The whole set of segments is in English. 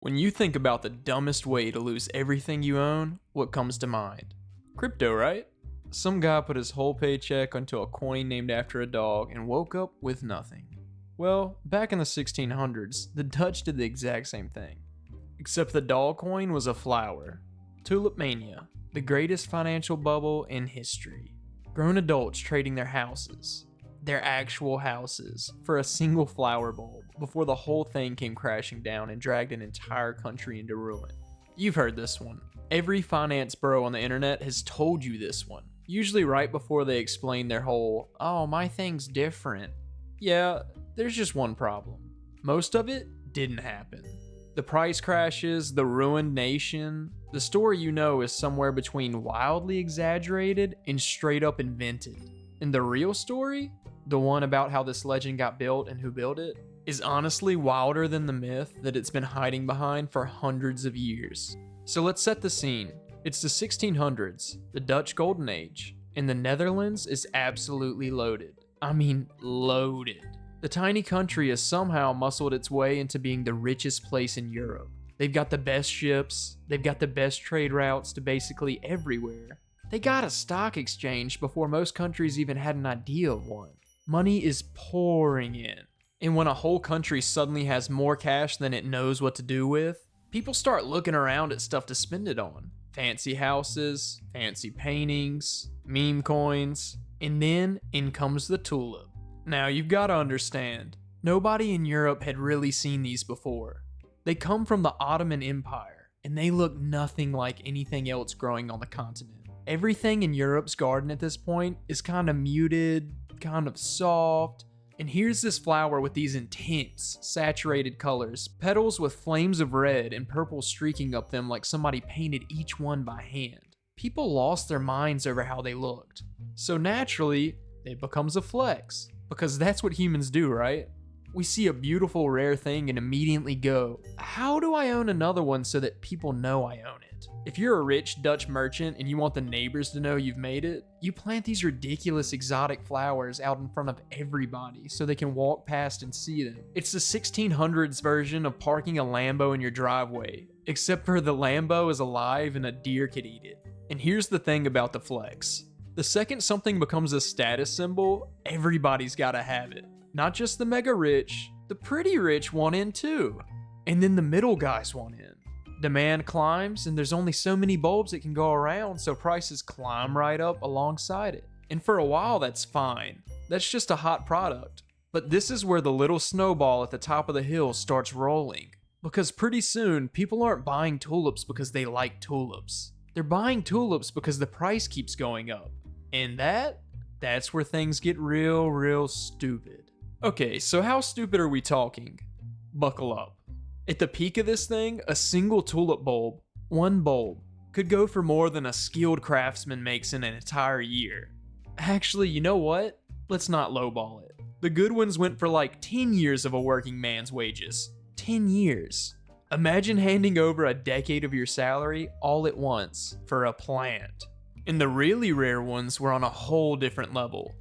When you think about the dumbest way to lose everything you own, what comes to mind? Crypto, right? Some guy put his whole paycheck onto a coin named after a dog and woke up with nothing. Well, back in the 1600s, the Dutch did the exact same thing. Except the dog coin was a flower. Tulip Mania, the greatest financial bubble in history. Grown adults trading their houses, their actual houses, for a single flower bulb before the whole thing came crashing down and dragged an entire country into ruin. You've heard this one. Every finance bro on the internet has told you this one. Usually right before they explain their whole, oh, my thing's different. Yeah, there's just one problem. Most of it didn't happen. The price crashes, the ruined nation, the story you know is somewhere between wildly exaggerated and straight up invented. And the real story, the one about how this legend got built and who built it, is honestly wilder than the myth that it's been hiding behind for hundreds of years. So let's set the scene. It's the 1600s, the Dutch Golden Age, and the Netherlands is absolutely loaded. I mean, loaded. The tiny country has somehow muscled its way into being the richest place in Europe. They've got the best ships, they've got the best trade routes to basically everywhere. They got a stock exchange before most countries even had an idea of one. Money is pouring in. And when a whole country suddenly has more cash than it knows what to do with, people start looking around at stuff to spend it on. Fancy houses, fancy paintings, meme coins, and then in comes the tulip. Now you've got to understand, nobody in Europe had really seen these before. They come from the Ottoman Empire, and they look nothing like anything else growing on the continent. Everything in Europe's garden at this point is kind of muted, kind of soft, and here's this flower with these intense, saturated colors, petals with flames of red and purple streaking up them like somebody painted each one by hand. People lost their minds over how they looked. So naturally, it becomes a flex, because that's what humans do, right? We see a beautiful rare thing and immediately go, how do I own another one so that people know I own it? If you're a rich Dutch merchant and you want the neighbors to know you've made it, you plant these ridiculous exotic flowers out in front of everybody so they can walk past and see them. It's the 1600s version of parking a Lambo in your driveway, except for the Lambo is alive and a deer could eat it. And here's the thing about the flex. The second something becomes a status symbol, everybody's gotta have it. Not just the mega rich, the pretty rich want in too. And then the middle guys want in. Demand climbs, and there's only so many bulbs that can go around, so prices climb right up alongside it. And for a while, that's fine. That's just a hot product. But this is where the little snowball at the top of the hill starts rolling. Because pretty soon, people aren't buying tulips because they like tulips. They're buying tulips because the price keeps going up. And that's where things get real stupid. Okay, so how stupid are we talking? Buckle up. At the peak of this thing, a single tulip bulb, one bulb, could go for more than a skilled craftsman makes in an entire year. Actually, you know what? Let's not lowball it. The good ones went for like 10 years of a working man's wages. 10 years. Imagine handing over a decade of your salary all at once for a plant. And the really rare ones were on a whole different level.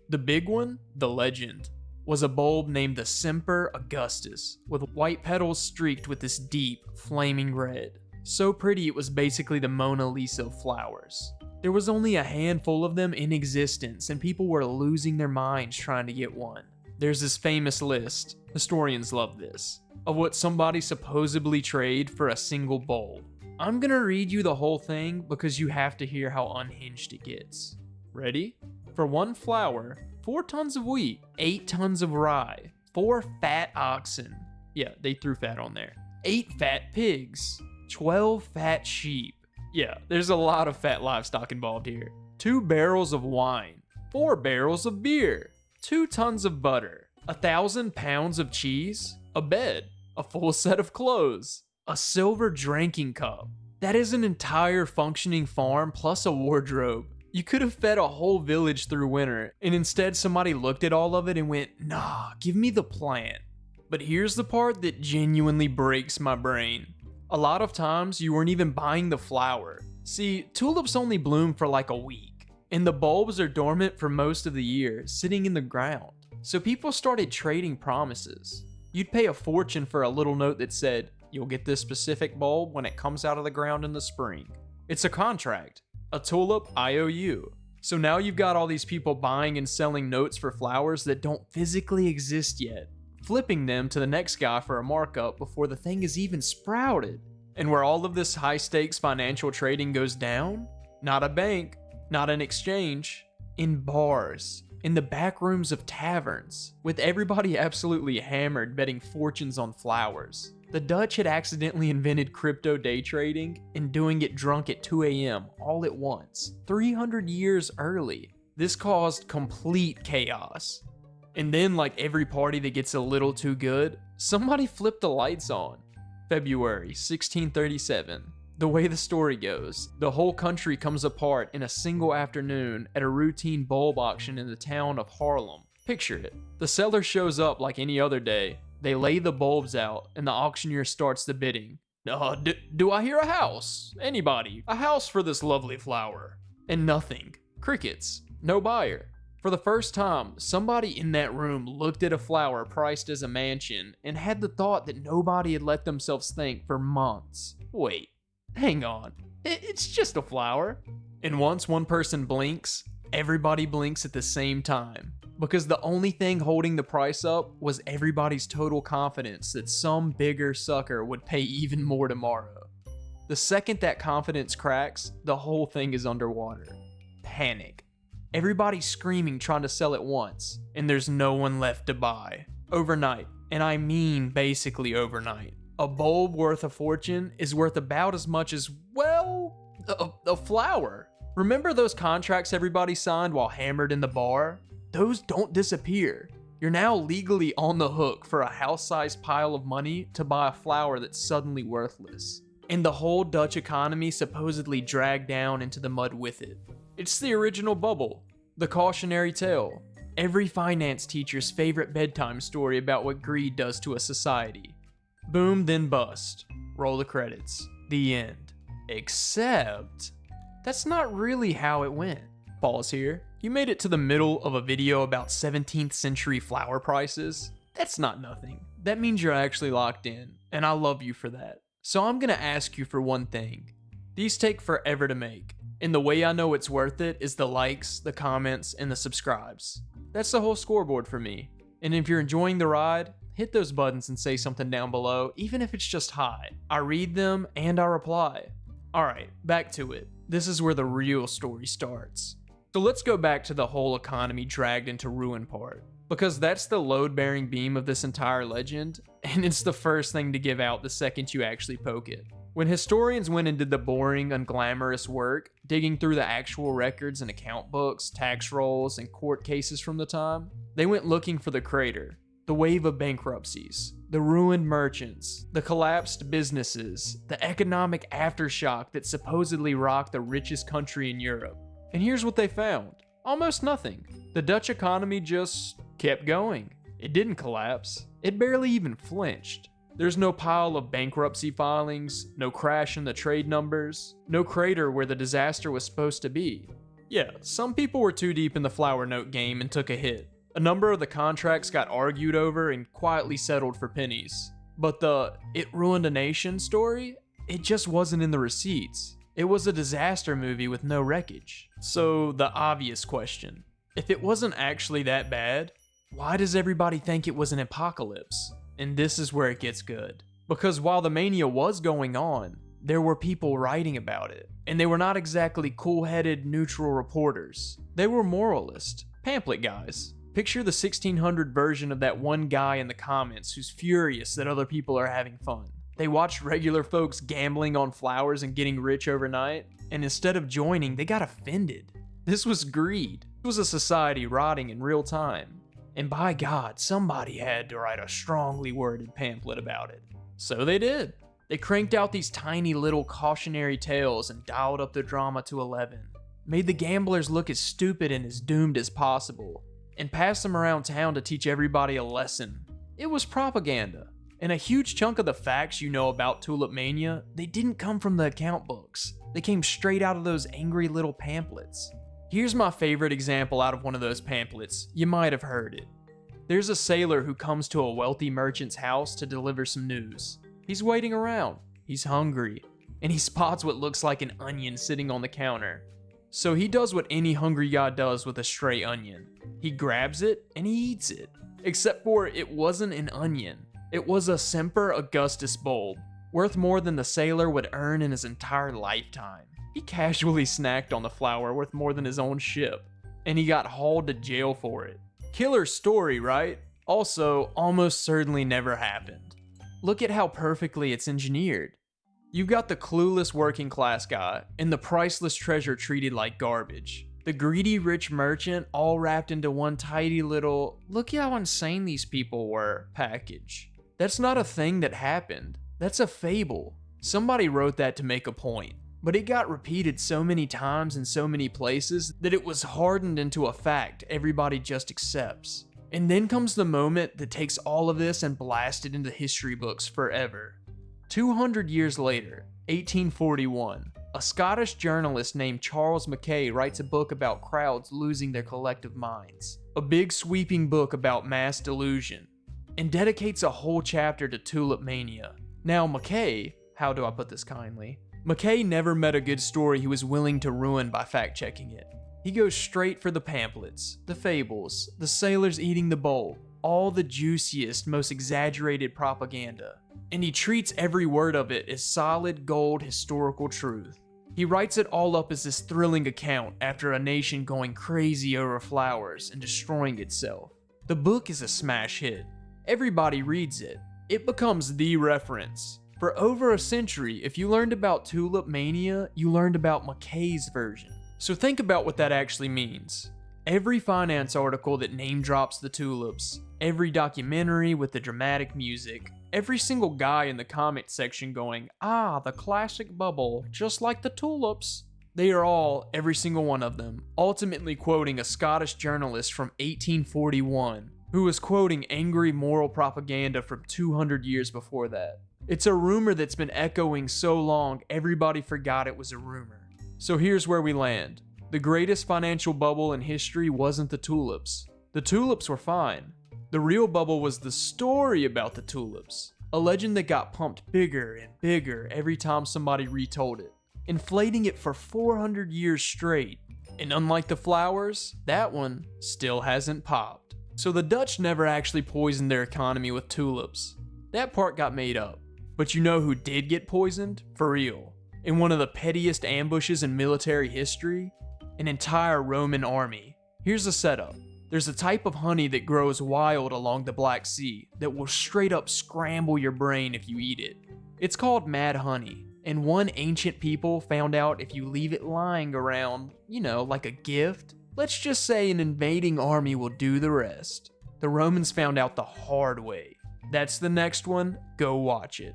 The big one, the legend, was a bulb named the Semper Augustus, with white petals streaked with this deep, flaming red. So pretty it was basically the Mona Lisa of flowers. There was only a handful of them in existence, and people were losing their minds trying to get one. There's this famous list, historians love this, of what somebody supposedly traded for a single bulb. I'm gonna read you the whole thing because you have to hear how unhinged it gets. Ready? For one flower, 4 tons of wheat, 8 tons of rye, 4 fat oxen. Yeah, they threw fat on there. 8 fat pigs, 12 fat sheep. Yeah, there's a lot of fat livestock involved here. 2 barrels of wine, 4 barrels of beer, 2 tons of butter, 1,000 pounds of cheese, a bed, a full set of clothes, a silver drinking cup. That is an entire functioning farm plus a wardrobe. You could have fed a whole village through winter, and instead somebody looked at all of it and went, nah, give me the plant. But here's the part that genuinely breaks my brain. A lot of times you weren't even buying the flower. See, tulips only bloom for like a week, and the bulbs are dormant for most of the year, sitting in the ground. So people started trading promises. You'd pay a fortune for a little note that said, You'll get this specific bulb when it comes out of the ground in the spring. It's a contract, a tulip IOU. So now you've got all these people buying and selling notes for flowers that don't physically exist yet, flipping them to the next guy for a markup before the thing is even sprouted. And where all of this high stakes financial trading goes down? Not a bank, not an exchange, in bars, in the back rooms of taverns, with everybody absolutely hammered betting fortunes on flowers. The Dutch had accidentally invented crypto day trading and doing it drunk at 2 a.m. all at once, 300 years early. This caused complete chaos. And then, like every party that gets a little too good, somebody flipped the lights on. February 1637. The way the story goes, the whole country comes apart in a single afternoon at a routine bulb auction in the town of Haarlem. Picture it. The seller shows up like any other day. They lay the bulbs out, and the auctioneer starts the bidding. Do I hear a house? Anybody? A house for this lovely flower? And nothing. Crickets. No buyer. For the first time, somebody in that room looked at a flower priced as a mansion and had the thought that nobody had let themselves think for months. Wait, hang on. It's just a flower. And once one person blinks, everybody blinks at the same time. Because the only thing holding the price up was everybody's total confidence that some bigger sucker would pay even more tomorrow. The second that confidence cracks, the whole thing is underwater. Panic. Everybody's screaming trying to sell at once, and there's no one left to buy. Overnight, and I mean basically overnight, a bulb worth a fortune is worth about as much as, well, a flower. Remember those contracts everybody signed while hammered in the bar? Those don't disappear. You're now legally on the hook for a house-sized pile of money to buy a flower that's suddenly worthless. And the whole Dutch economy supposedly dragged down into the mud with it. It's the original bubble, the cautionary tale, every finance teacher's favorite bedtime story about what greed does to a society. Boom, then bust. Roll the credits. The end. Except, that's not really how it went. Pause here. You made it to the middle of a video about 17th century flower prices. That's not nothing. That means you're actually locked in, and I love you for that. So I'm gonna ask you for one thing. These take forever to make, and the way I know it's worth it is the likes, the comments, and the subscribes. That's the whole scoreboard for me. And if you're enjoying the ride, hit those buttons and say something down below, even if it's just hi. I read them and I reply. Alright, back to it. This is where the real story starts. So let's go back to the whole economy dragged into ruin part, because that's the load-bearing beam of this entire legend, and it's the first thing to give out the second you actually poke it. When historians went and did the boring, unglamorous work, digging through the actual records and account books, tax rolls, and court cases from the time, they went looking for the crater, the wave of bankruptcies, the ruined merchants, the collapsed businesses, the economic aftershock that supposedly rocked the richest country in Europe. And here's what they found. Almost nothing. The Dutch economy just kept going. It didn't collapse. It barely even flinched. There's no pile of bankruptcy filings, no crash in the trade numbers, no crater where the disaster was supposed to be. Yeah, some people were too deep in the flower note game and took a hit. A number of the contracts got argued over and quietly settled for pennies. But the "it ruined a nation" story? It just wasn't in the receipts. It was a disaster movie with no wreckage. So the obvious question, if it wasn't actually that bad, why does everybody think it was an apocalypse? And this is where it gets good. Because while the mania was going on, there were people writing about it. And they were not exactly cool-headed, neutral reporters. They were moralist, pamphlet guys. Picture the 1600 version of that one guy in the comments who's furious that other people are having fun. They watched regular folks gambling on flowers and getting rich overnight, and instead of joining, they got offended. This was greed. It was a society rotting in real time. And by God, somebody had to write a strongly worded pamphlet about it. So they did. They cranked out these tiny little cautionary tales and dialed up the drama to 11. Made the gamblers look as stupid and as doomed as possible, and passed them around town to teach everybody a lesson. It was propaganda. And a huge chunk of the facts you know about Tulip Mania, they didn't come from the account books. They came straight out of those angry little pamphlets. Here's my favorite example out of one of those pamphlets. You might have heard it. There's a sailor who comes to a wealthy merchant's house to deliver some news. He's waiting around. He's hungry. And he spots what looks like an onion sitting on the counter. So he does what any hungry guy does with a stray onion. He grabs it and he eats it. Except for it wasn't an onion. It was a Semper Augustus bulb, worth more than the sailor would earn in his entire lifetime. He casually snacked on the flower worth more than his own ship, and he got hauled to jail for it. Killer story, right? Also, almost certainly never happened. Look at how perfectly it's engineered. You've got the clueless working class guy, and the priceless treasure treated like garbage. The greedy rich merchant all wrapped into one tidy little, look how insane these people were, package. That's not a thing that happened. That's a fable. Somebody wrote that to make a point, but it got repeated so many times in so many places that it was hardened into a fact everybody just accepts. And then comes the moment that takes all of this and blasts it into history books forever. 200 years later, 1841, a Scottish journalist named Charles Mackay writes a book about crowds losing their collective minds. A big sweeping book about mass delusion, and dedicates a whole chapter to Tulip Mania. Now Mackay, how do I put this kindly? Mackay never met a good story he was willing to ruin by fact-checking it. He goes straight for the pamphlets, the fables, the sailors eating the bowl, all the juiciest, most exaggerated propaganda. And he treats every word of it as solid gold historical truth. He writes it all up as this thrilling account after a nation going crazy over flowers and destroying itself. The book is a smash hit. Everybody reads it. It becomes the reference. For over a century, if you learned about Tulip Mania, you learned about Mackay's version. So think about what that actually means. Every finance article that name drops the tulips, every documentary with the dramatic music, every single guy in the comment section going, "Ah, the classic bubble, just like the tulips." They are all, every single one of them, ultimately quoting a Scottish journalist from 1841 who was quoting angry moral propaganda from 200 years before that. It's a rumor that's been echoing so long, everybody forgot it was a rumor. So here's where we land. The greatest financial bubble in history wasn't the tulips. The tulips were fine. The real bubble was the story about the tulips, a legend that got pumped bigger and bigger every time somebody retold it, inflating it for 400 years straight. And unlike the flowers, that one still hasn't popped. So the Dutch never actually poisoned their economy with tulips. That part got made up. But you know who did get poisoned? For real. In one of the pettiest ambushes in military history? An entire Roman army. Here's the setup. There's a type of honey that grows wild along the Black Sea that will straight up scramble your brain if you eat it. It's called mad honey, and one ancient people found out if you leave it lying around, like a gift, let's just say an invading army will do the rest. The Romans found out the hard way. That's the next one, go watch it.